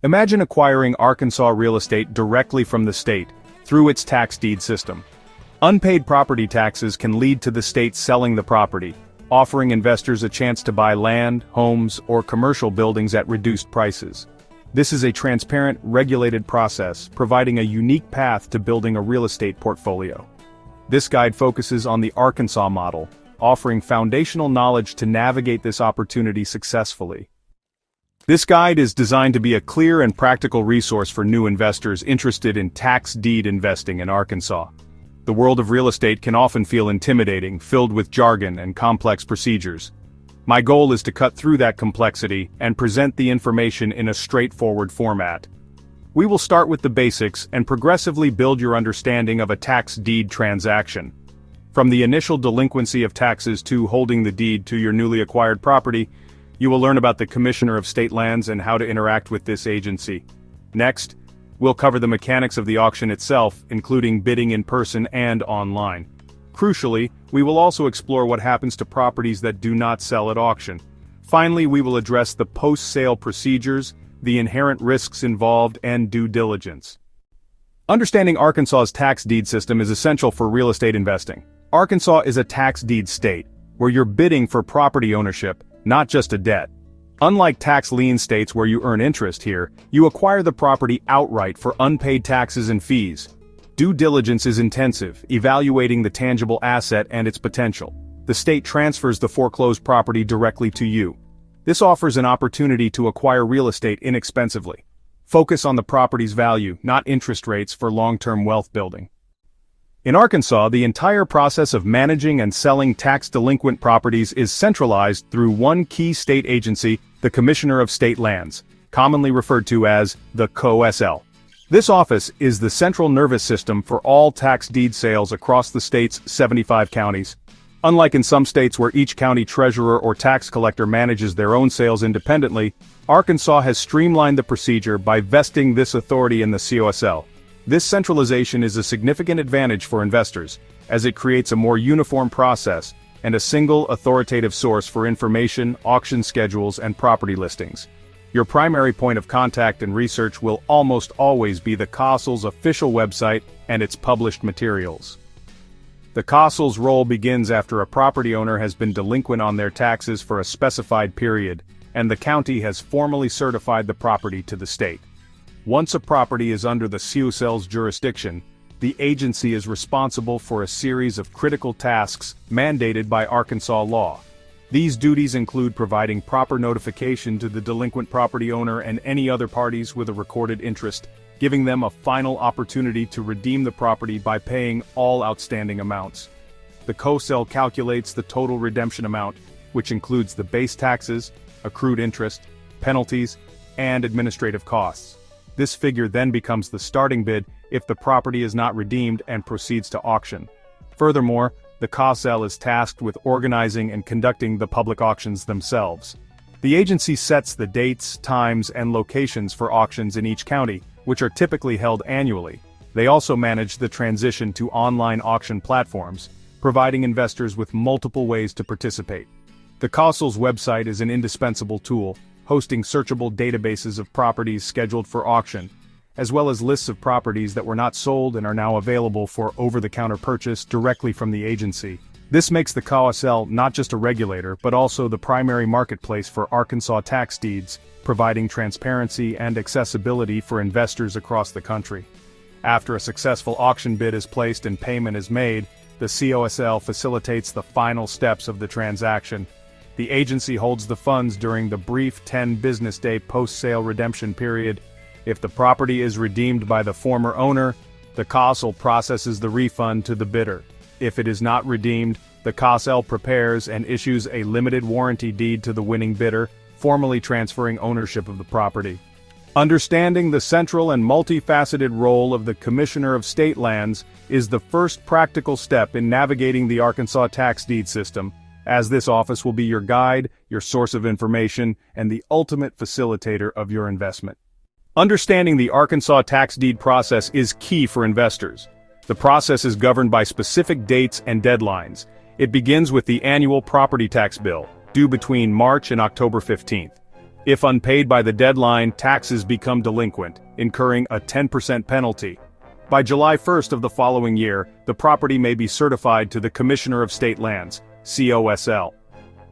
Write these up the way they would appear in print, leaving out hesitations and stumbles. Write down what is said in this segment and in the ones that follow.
Imagine acquiring Arkansas real estate directly from the state, through its tax deed system. Unpaid property taxes can lead to the state selling the property, offering investors a chance to buy land, homes, or commercial buildings at reduced prices. This is a transparent, regulated process, providing a unique path to building a real estate portfolio. This guide focuses on the Arkansas model, offering foundational knowledge to navigate this opportunity successfully. This guide is designed to be a clear and practical resource for new investors interested in tax deed investing in Arkansas. The world of real estate can often feel intimidating, filled with jargon and complex procedures. My goal is to cut through that complexity and present the information in a straightforward format. We will start with the basics and progressively build your understanding of a tax deed transaction. From the initial delinquency of taxes to holding the deed to your newly acquired property, you will learn about the Commissioner of State Lands and how to interact with this agency. Next, we'll cover the mechanics of the auction itself, including bidding in person and online. Crucially, we will also explore what happens to properties that do not sell at auction. Finally, we will address the post-sale procedures, the inherent risks involved, and due diligence. Understanding Arkansas's tax deed system is essential for real estate investing. Arkansas is a tax deed state, where you're bidding for property ownership, not just a debt. Unlike tax lien states where you earn interest here, you acquire the property outright for unpaid taxes and fees. Due diligence is intensive, evaluating the tangible asset and its potential. The state transfers the foreclosed property directly to you. This offers an opportunity to acquire real estate inexpensively. Focus on the property's value, not interest rates, for long-term wealth building. In Arkansas, the entire process of managing and selling tax-delinquent properties is centralized through one key state agency, the Commissioner of State Lands, commonly referred to as the COSL. This office is the central nervous system for all tax deed sales across the state's 75 counties. Unlike in some states where each county treasurer or tax collector manages their own sales independently, Arkansas has streamlined the procedure by vesting this authority in the COSL. This centralization is a significant advantage for investors, as it creates a more uniform process and a single authoritative source for information, auction schedules, and property listings. Your primary point of contact and research will almost always be the COSL's official website and its published materials. The COSL's role begins after a property owner has been delinquent on their taxes for a specified period, and the county has formally certified the property to the state. Once a property is under the COSL's jurisdiction, the agency is responsible for a series of critical tasks mandated by Arkansas law. These duties include providing proper notification to the delinquent property owner and any other parties with a recorded interest, giving them a final opportunity to redeem the property by paying all outstanding amounts. The COSL calculates the total redemption amount, which includes the base taxes, accrued interest, penalties, and administrative costs. This figure then becomes the starting bid if the property is not redeemed and proceeds to auction. Furthermore, the COSL is tasked with organizing and conducting the public auctions themselves. The agency sets the dates, times, and locations for auctions in each county, which are typically held annually. They also manage the transition to online auction platforms, providing investors with multiple ways to participate. The COSL's website is an indispensable tool, hosting searchable databases of properties scheduled for auction, as well as lists of properties that were not sold and are now available for over-the-counter purchase directly from the agency. This makes the COSL not just a regulator, but also the primary marketplace for Arkansas tax deeds, providing transparency and accessibility for investors across the country. After a successful auction bid is placed and payment is made, the COSL facilitates the final steps of the transaction. The agency holds the funds during the brief 10-business-day post-sale redemption period. If the property is redeemed by the former owner, the COSL processes the refund to the bidder. If it is not redeemed, the COSL prepares and issues a limited warranty deed to the winning bidder, formally transferring ownership of the property. Understanding the central and multifaceted role of the Commissioner of State Lands is the first practical step in navigating the Arkansas tax deed system, as this office will be your guide, your source of information, and the ultimate facilitator of your investment. Understanding the Arkansas tax deed process is key for investors. The process is governed by specific dates and deadlines. It begins with the annual property tax bill, due between March and October 15th. If unpaid by the deadline, taxes become delinquent, incurring a 10% penalty. By July 1st of the following year, the property may be certified to the Commissioner of State Lands, COSL.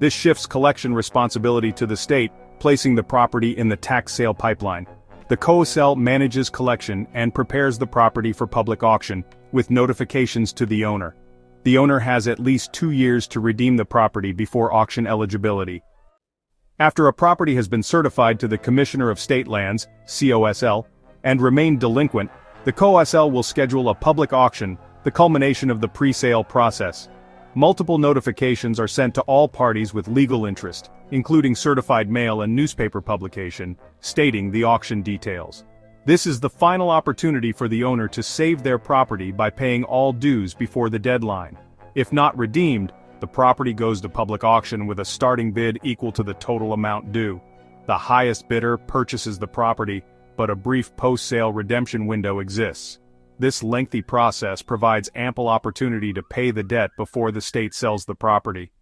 This shifts collection responsibility to the state, placing the property in the tax sale pipeline. The COSL manages collection and prepares the property for public auction, with notifications to the owner. The owner has at least 2 years to redeem the property before auction eligibility. After a property has been certified to the Commissioner of State Lands, COSL, and remained delinquent, the COSL will schedule a public auction, the culmination of the pre-sale process. Multiple notifications are sent to all parties with legal interest, including certified mail and newspaper publication, stating the auction details. This is the final opportunity for the owner to save their property by paying all dues before the deadline. If not redeemed, the property goes to public auction with a starting bid equal to the total amount due. The highest bidder purchases the property, but a brief post-sale redemption window exists. This lengthy process provides ample opportunity to pay the debt before the state sells the property.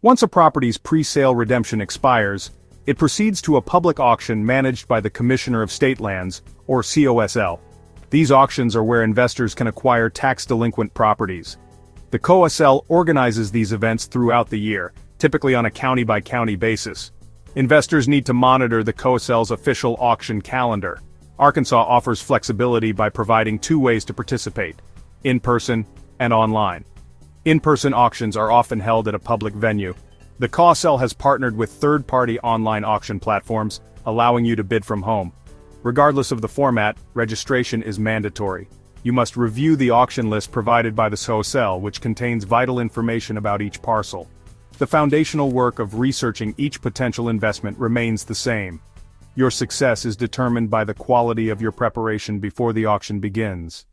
Once a property's pre-sale redemption expires, it proceeds to a public auction managed by the Commissioner of State Lands, or COSL. These auctions are where investors can acquire tax-delinquent properties. The COSL organizes these events throughout the year, typically on a county-by-county basis. Investors need to monitor the COSL's official auction calendar. Arkansas offers flexibility by providing 2 ways to participate: in-person and online. In-person auctions are often held at a public venue. The COSL has partnered with third-party online auction platforms, allowing you to bid from home. Regardless of the format, registration is mandatory. You must review the auction list provided by the COSL, which contains vital information about each parcel. The foundational work of researching each potential investment remains the same. Your success is determined by the quality of your preparation before the auction begins.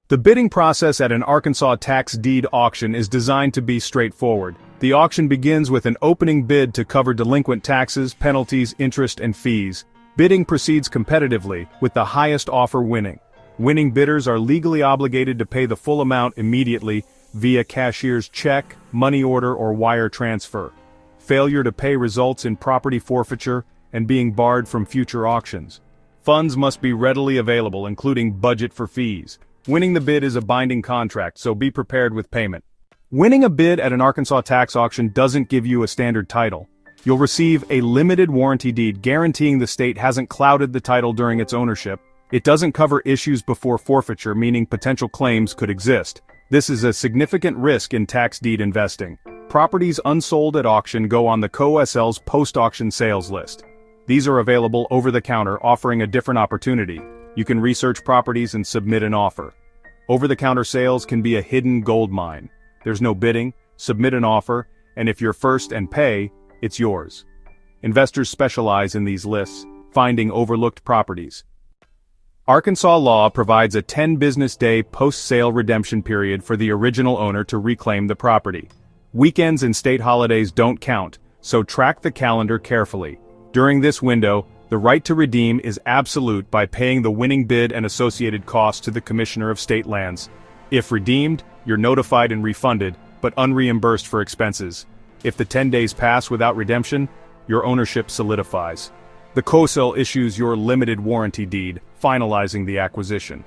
The bidding process at an Arkansas tax deed auction is designed to be straightforward. The auction begins with an opening bid to cover delinquent taxes, penalties, interest, and fees. Bidding proceeds competitively, with the highest offer winning. Winning bidders are legally obligated to pay the full amount immediately via cashier's check, money order, or wire transfer. Failure to pay results in property forfeiture and being barred from future auctions. Funds must be readily available, including budget for fees. Winning the bid is a binding contract, so be prepared with payment. Winning a bid at an Arkansas tax auction doesn't give you a standard title. You'll receive a limited warranty deed guaranteeing the state hasn't clouded the title during its ownership. It doesn't cover issues before forfeiture, meaning potential claims could exist. This is a significant risk in tax deed investing. Properties unsold at auction go on the COSL's post-auction sales list. These are available over the counter, offering a different opportunity. You can research properties and submit an offer. Over-the-counter sales can be a hidden gold mine. There's no bidding, submit an offer, and if you're first and pay, it's yours. Investors specialize in these lists, finding overlooked properties. Arkansas law provides a 10-business-day post-sale redemption period for the original owner to reclaim the property. Weekends and state holidays don't count, so track the calendar carefully. During this window, the right to redeem is absolute by paying the winning bid and associated costs to the Commissioner of State Lands. If redeemed, you're notified and refunded, but unreimbursed for expenses. If the 10 days pass without redemption, your ownership solidifies. The COSL issues your limited warranty deed, finalizing the acquisition.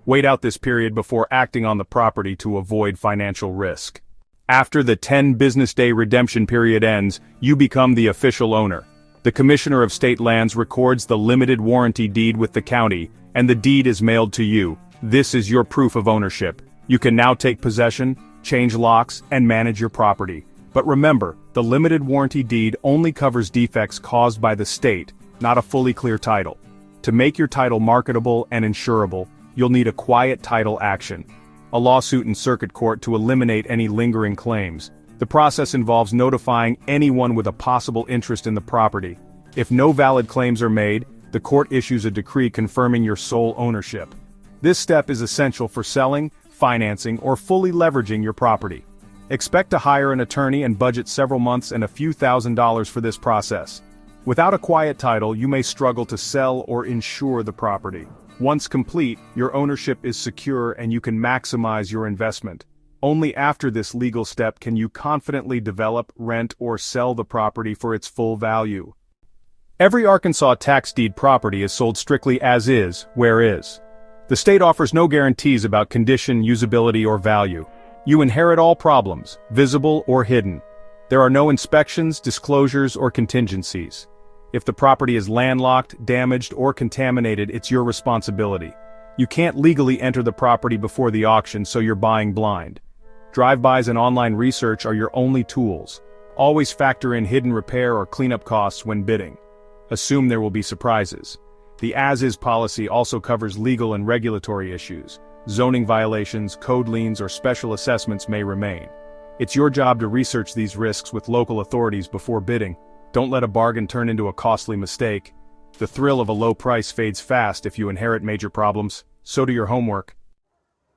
Wait out this period before acting on the property to avoid financial risk. After the 10-business-day redemption period ends, you become the official owner. The Commissioner of State Lands records the limited warranty deed with the county, and the deed is mailed to you. This is your proof of ownership. You can now take possession, change locks, and manage your property. But remember, the limited warranty deed only covers defects caused by the state, not a fully clear title. To make your title marketable and insurable, you'll need a quiet title action, a lawsuit in circuit court to eliminate any lingering claims. The process involves notifying anyone with a possible interest in the property. If no valid claims are made, the court issues a decree confirming your sole ownership. This step is essential for selling, financing, or fully leveraging your property. Expect to hire an attorney and budget several months and a few $1,000s for this process. Without a quiet title, you may struggle to sell or insure the property. Once complete, your ownership is secure and you can maximize your investment. Only after this legal step can you confidently develop, rent, or sell the property for its full value. Every Arkansas tax deed property is sold strictly as is, where is. The state offers no guarantees about condition, usability, or value. You inherit all problems, visible or hidden. There are no inspections, disclosures, or contingencies. If the property is landlocked, damaged, or contaminated, it's your responsibility. You can't legally enter the property before the auction, so you're buying blind. Drive-bys and online research are your only tools. Always factor in hidden repair or cleanup costs when bidding. Assume there will be surprises. The as-is policy also covers legal and regulatory issues. Zoning violations, code liens, or special assessments may remain. It's your job to research these risks with local authorities before bidding. Don't let a bargain turn into a costly mistake. The thrill of a low price fades fast if you inherit major problems, so do your homework.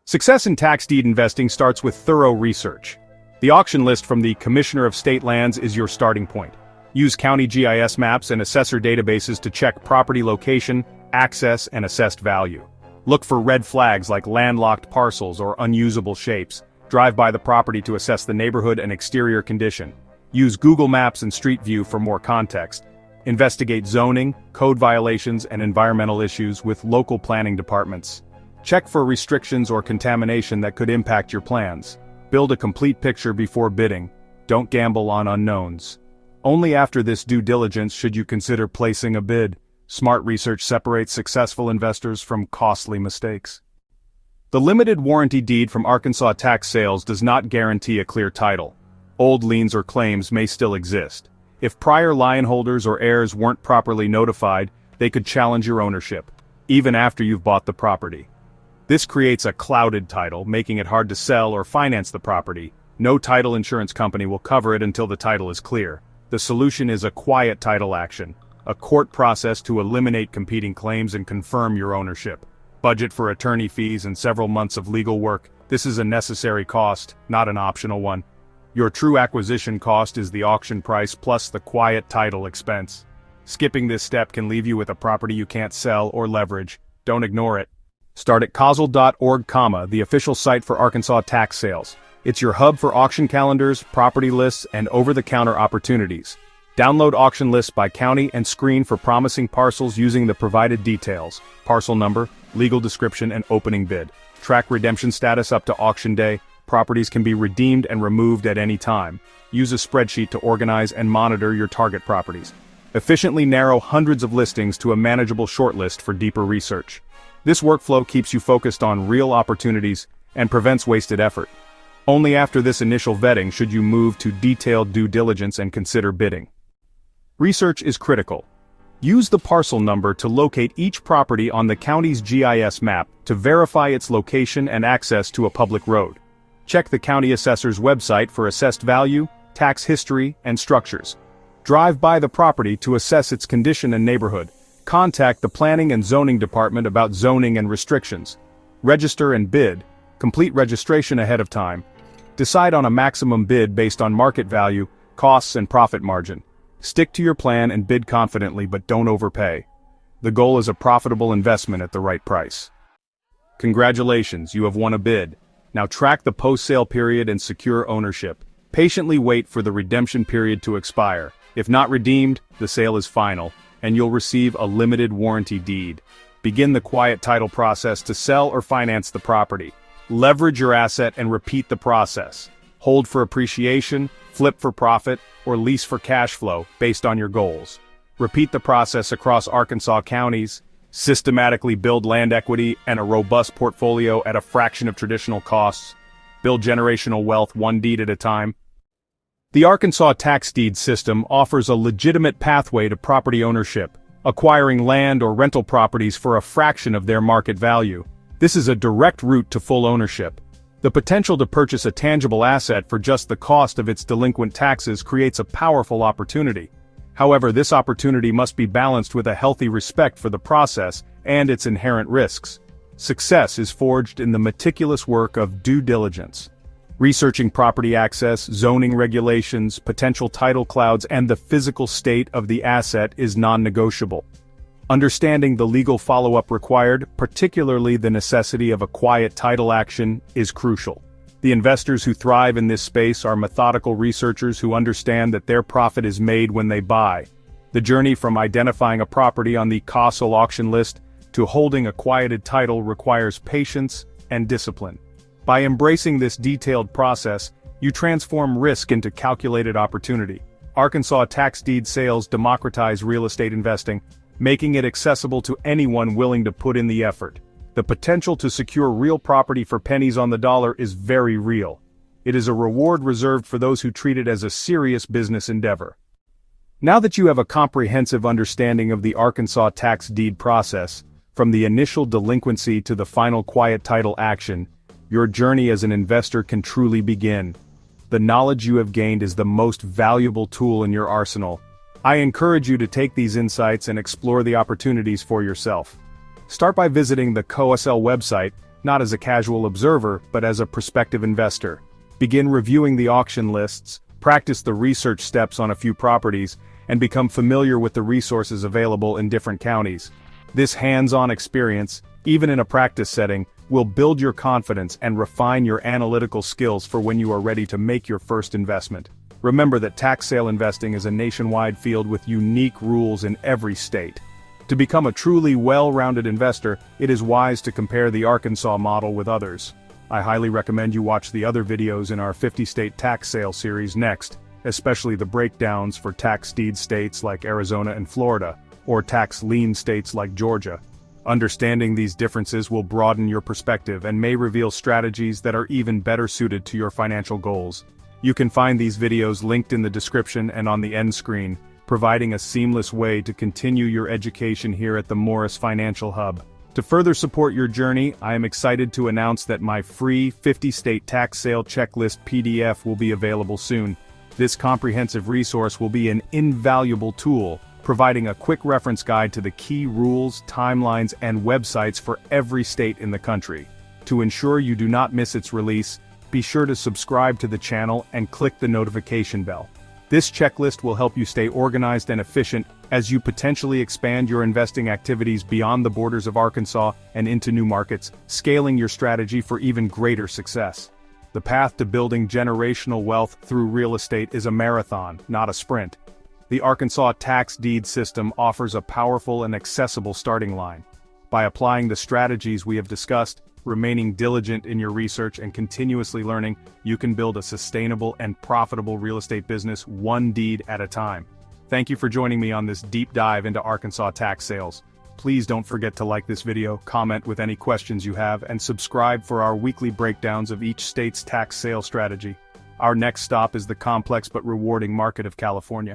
Success in tax deed investing starts with thorough research. The auction list from the Commissioner of State Lands is your starting point. Use county GIS maps and assessor databases to check property location, access, and assessed value. Look for red flags like landlocked parcels or unusable shapes. Drive by the property to assess the neighborhood and exterior condition. Use Google Maps and Street View for more context. Investigate zoning, code violations, and environmental issues with local planning departments. Check for restrictions or contamination that could impact your plans. Build a complete picture before bidding. Don't gamble on unknowns. Only after this due diligence should you consider placing a bid. Smart research separates successful investors from costly mistakes. The limited warranty deed from Arkansas Tax Sales does not guarantee a clear title. Old liens or claims may still exist. If prior lien holders or heirs weren't properly notified, they could challenge your ownership, even after you've bought the property. This creates a clouded title, making it hard to sell or finance the property. No title insurance company will cover it until the title is clear. The solution is a quiet title action, a court process to eliminate competing claims and confirm your ownership. Budget for attorney fees and several months of legal work. This is a necessary cost, not an optional one. Your true acquisition cost is the auction price plus the quiet title expense. Skipping this step can leave you with a property you can't sell or leverage. Don't ignore it. Start at causal.org, the official site for Arkansas tax sales. It's your hub for auction calendars, property lists, and over-the-counter opportunities. Download auction lists by county and screen for promising parcels using the provided details: parcel number, legal description, and opening bid. Track redemption status up to auction day. Properties can be redeemed and removed at any time. Use a spreadsheet to organize and monitor your target properties. Efficiently narrow hundreds of listings to a manageable shortlist for deeper research. This workflow keeps you focused on real opportunities and prevents wasted effort. Only after this initial vetting should you move to detailed due diligence and consider bidding. Research is critical. Use the parcel number to locate each property on the county's GIS map to verify its location and access to a public road. Check the county assessor's website for assessed value, tax history, and structures. Drive by the property to assess its condition and neighborhood. Contact the planning and zoning department about zoning and restrictions. Register and bid. Complete registration ahead of time. Decide on a maximum bid based on market value, costs, and profit margin. Stick to your plan and bid confidently, but don't overpay. The goal is a profitable investment at the right price. Congratulations, you have won a bid. Now track the post-sale period and secure ownership. Patiently wait for the redemption period to expire. If not redeemed, the sale is final, and you'll receive a limited warranty deed. Begin the quiet title process to sell or finance the property. Leverage your asset and repeat the process. Hold for appreciation, flip for profit, or lease for cash flow based on your goals. Repeat the process across Arkansas counties. Systematically build land equity and a robust portfolio at a fraction of traditional costs. Build generational wealth one deed at a time. The Arkansas tax deed system offers a legitimate pathway to property ownership, acquiring land or rental properties for a fraction of their market value. This is a direct route to full ownership. The potential to purchase a tangible asset for just the cost of its delinquent taxes creates a powerful opportunity. However, this opportunity must be balanced with a healthy respect for the process and its inherent risks. Success is forged in the meticulous work of due diligence. Researching property access, zoning regulations, potential title clouds, and the physical state of the asset is non-negotiable. Understanding the legal follow-up required, particularly the necessity of a quiet title action, is crucial. The investors who thrive in this space are methodical researchers who understand that their profit is made when they buy. The journey from identifying a property on the COSL auction list to holding a quieted title requires patience and discipline. By embracing this detailed process, you transform risk into calculated opportunity. Arkansas tax deed sales democratize real estate investing, making it accessible to anyone willing to put in the effort. The potential to secure real property for pennies on the dollar is very real. It is a reward reserved for those who treat it as a serious business endeavor. Now that you have a comprehensive understanding of the Arkansas tax deed process, from the initial delinquency to the final quiet title action, your journey as an investor can truly begin. The knowledge you have gained is the most valuable tool in your arsenal. I encourage you to take these insights and explore the opportunities for yourself. Start by visiting the COSL website, not as a casual observer, but as a prospective investor. Begin reviewing the auction lists, practice the research steps on a few properties, and become familiar with the resources available in different counties. This hands-on experience, even in a practice setting, will build your confidence and refine your analytical skills for when you are ready to make your first investment. Remember that tax sale investing is a nationwide field with unique rules in every state. To become a truly well-rounded investor, it is wise to compare the Arkansas model with others. I highly recommend you watch the other videos in our 50-state tax sale series next, especially the breakdowns for tax deed states like Arizona and Florida, or tax lien states like Georgia. Understanding these differences will broaden your perspective and may reveal strategies that are even better suited to your financial goals. You can find these videos linked in the description and on the end screen, providing a seamless way to continue your education here at the Morris Financial Hub. To further support your journey, I am excited to announce that my free 50-state tax sale checklist PDF will be available soon. This comprehensive resource will be an invaluable tool, providing a quick reference guide to the key rules, timelines, and websites for every state in the country. To ensure you do not miss its release, be sure to subscribe to the channel and click the notification bell. This checklist will help you stay organized and efficient as you potentially expand your investing activities beyond the borders of Arkansas and into new markets, scaling your strategy for even greater success. The path to building generational wealth through real estate is a marathon, not a sprint. The Arkansas tax deed system offers a powerful and accessible starting line. By applying the strategies we have discussed, remaining diligent in your research and continuously learning, you can build a sustainable and profitable real estate business one deed at a time. Thank you for joining me on this deep dive into Arkansas tax sales. Please don't forget to like this video, comment with any questions you have, and subscribe for our weekly breakdowns of each state's tax sale strategy. Our next stop is the complex but rewarding market of California.